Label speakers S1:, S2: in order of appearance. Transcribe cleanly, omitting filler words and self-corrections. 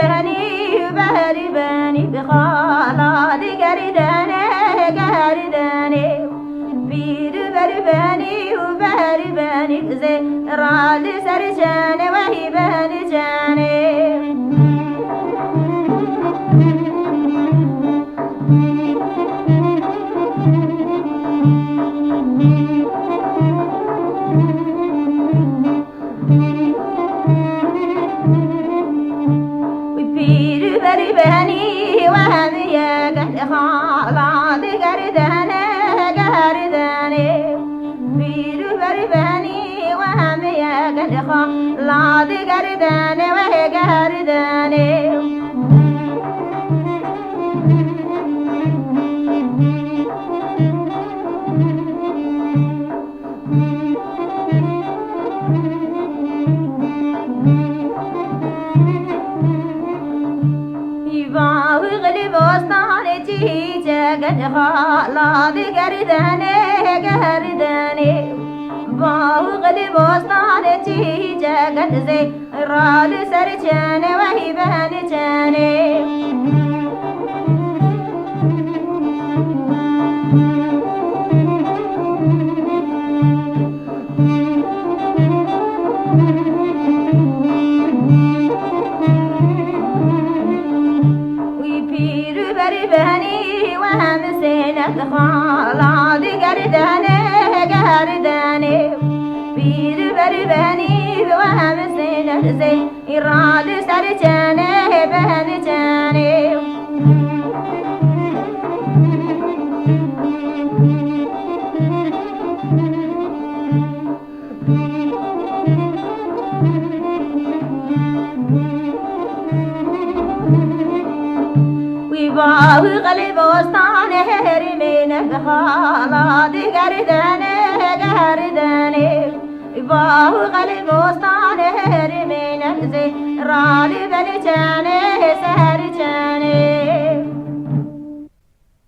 S1: بهني وبهري بني بخالد قرداني قرداني بيد برباني وبهري بني زي راد سرجاني وهي بني جاني برباني وهذه قد خالد قرداني قرداني بير برباني وهذه قد خالد قرداني وهي قرداني قد خالد قرداني قرداني باو غلب وسطانتي قد زي راد سرجاني وهي بهنجاني ويبير برباني وهمسينة خالد قرداني قرداني بير برباني وهمسينة زي إراد سرجاني بهنجاني ويباو قلب وسطاني هرمينك خالد قرداني قرداني ويباو قلب وسطاني هرمينك زي رالي بنجاني سهرجاني